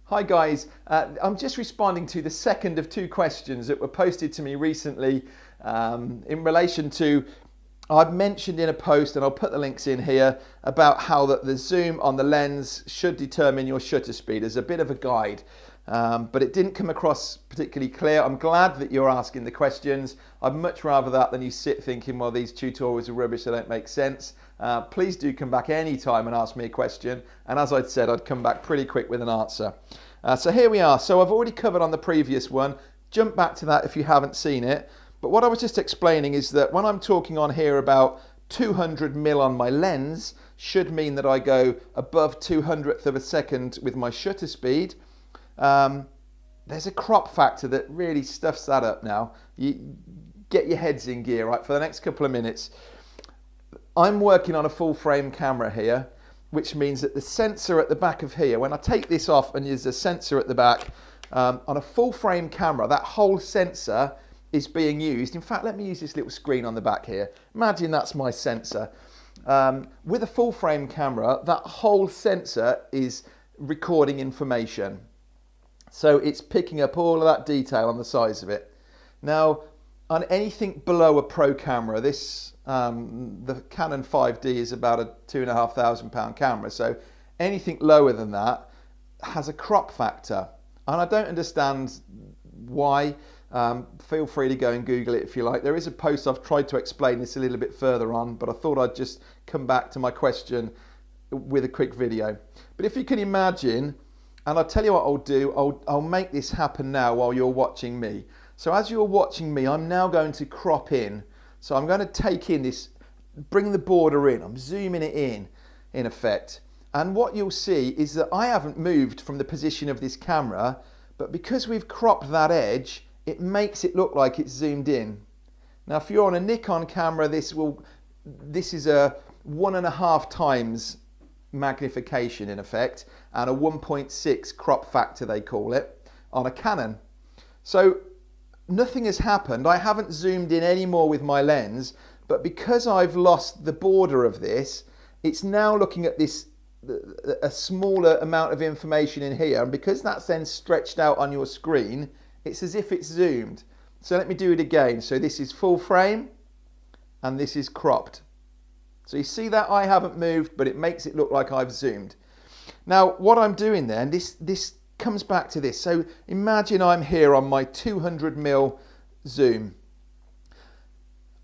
Hi guys, I'm just responding to the second of two questions that were posted to me recently in relation to, I've mentioned in a post, and I'll put the links in here, about how that the zoom on the lens should determine your shutter speed as a bit of a guide. But it didn't come across particularly clear. I'm glad that you're asking the questions. I'd much rather that than you sit thinking, well, these tutorials are rubbish, they don't make sense. Please do come back anytime and ask me a question. And as I'd said, I'd come back pretty quick with an answer. So here we are. So I've already covered on the previous one. Jump back to that if you haven't seen it. But what I was just explaining is that when I'm talking on here about 200mm on my lens, should mean that I go above 200th of a second with my shutter speed. There's a crop factor that really stuffs that up now. You get your heads in gear, right, for the next couple of minutes. I'm working on a full frame camera here, which means that the sensor at the back of here, when I take this off and there's a sensor at the back, on a full frame camera, that whole sensor is being used. In fact, let me use this little screen on the back here. Imagine that's my sensor. With a full frame camera, that whole sensor is recording information. So it's picking up all of that detail on the size of it. Now, on anything below a pro camera, this the Canon 5D is about a £2,500 camera. So anything lower than that has a crop factor. And I don't understand why. Feel free to go and Google it if you like. There is a post, I've tried to explain this a little bit further on, but I thought I'd just come back to my question with a quick video. But if you can imagine, and I'll tell you what I'll do, I'll make this happen now while you're watching me. So as you're watching me, I'm now going to crop in. So I'm going to take in this, bring the border in, I'm zooming it in effect. And what you'll see is that I haven't moved from the position of this camera, but because we've cropped that edge, it makes it look like it's zoomed in. Now if you're on a Nikon camera, this is a 1.5 times magnification in effect, and a 1.6 crop factor they call it, on a Canon. So nothing has happened. I haven't zoomed in anymore with my lens, but because I've lost the border of this, it's now looking at this, a smaller amount of information in here, and because that's then stretched out on your screen, it's as if it's zoomed. So let me do it again. So this is full frame, and this is cropped. So you see that I haven't moved, but it makes it look like I've zoomed. Now what I'm doing then, this comes back to this. So imagine I'm here on my 200mm zoom.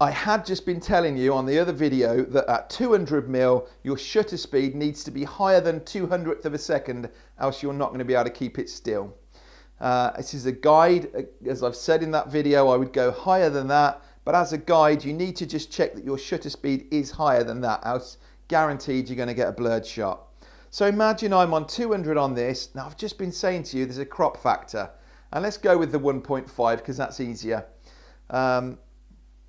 I had just been telling you on the other video that at 200mm your shutter speed needs to be higher than 200th of a second, else you're not going to be able to keep it still. This is a guide. As I've said in that video, I would go higher than that, but as a guide you need to just check that your shutter speed is higher than that, else guaranteed you're going to get a blurred shot. So imagine I'm on 200 on this. Now I've just been saying to you there's a crop factor, and let's go with the 1.5 because that's easier.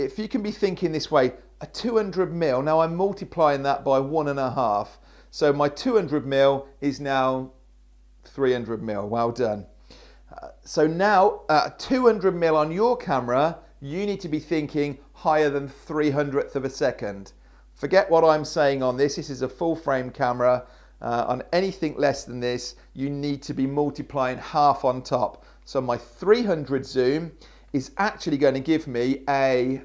If you can be thinking this way, a 200mm, now I'm multiplying that by 1.5, so my 200mm is now 300mm. Well done. So now 200mm on your camera, you need to be thinking higher than 300th of a second. Forget what I'm saying on this. This is a full frame camera. On anything less than this, you need to be multiplying half on top. So my 300 zoom is actually going to give me a,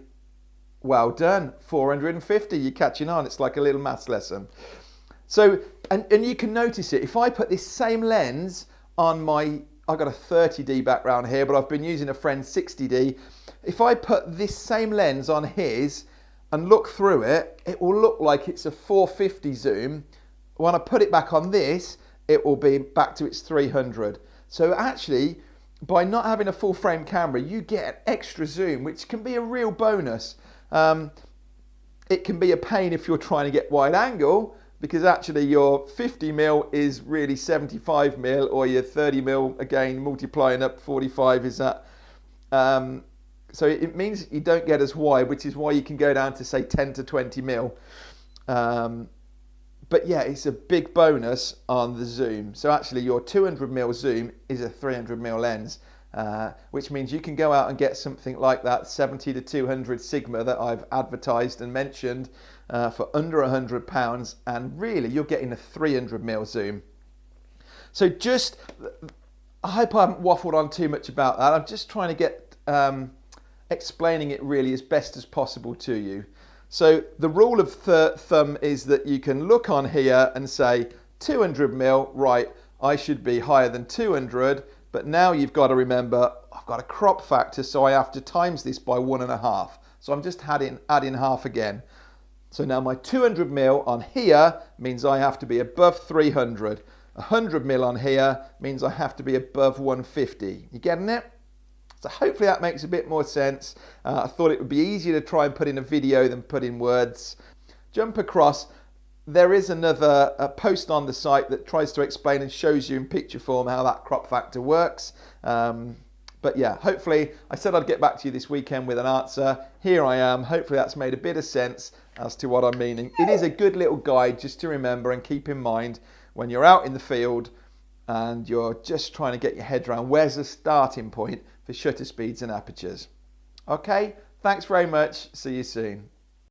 well done, 450. You're catching on. It's like a little maths lesson. So, and you can notice it. If I put this same lens on my, I've got a 30D background here, but I've been using a friend's 60D. If I put this same lens on his and look through it, it will look like it's a 450 zoom. When I put it back on this, it will be back to its 300. So actually, by not having a full frame camera, you get an extra zoom, which can be a real bonus. It can be a pain if you're trying to get wide angle, because actually your 50mm is really 75mm, or your 30mm, again, multiplying up 45 is that. So it means you don't get as wide, which is why you can go down to say 10 to 20mm. But yeah, it's a big bonus on the zoom. So actually your 200mm zoom is a 300mm lens, which means you can go out and get something like that 70 to 200 Sigma that I've advertised and mentioned for under £100, and really you're getting a 300mm zoom. So just I hope I haven't waffled on too much about that. I'm just trying to get explaining it really as best as possible to you. So the rule of thumb is that you can look on here and say 200 mil, right, I should be higher than 200, but now you've got to remember I've got a crop factor, so I have to times this by 1.5. So I'm just adding half again. So now my 200 mil on here means I have to be above 300. 100 mil on here means I have to be above 150. You getting it? So hopefully that makes a bit more sense. I thought it would be easier to try and put in a video than put in words. Jump across. There is another post on the site that tries to explain and shows you in picture form how that crop factor works. But yeah, hopefully, I said I'd get back to you this weekend with an answer. Here I am. Hopefully that's made a bit of sense as to what I'm meaning. It is a good little guide just to remember and keep in mind when you're out in the field and you're just trying to get your head around where's the starting point for shutter speeds and apertures. Okay, thanks very much. See you soon.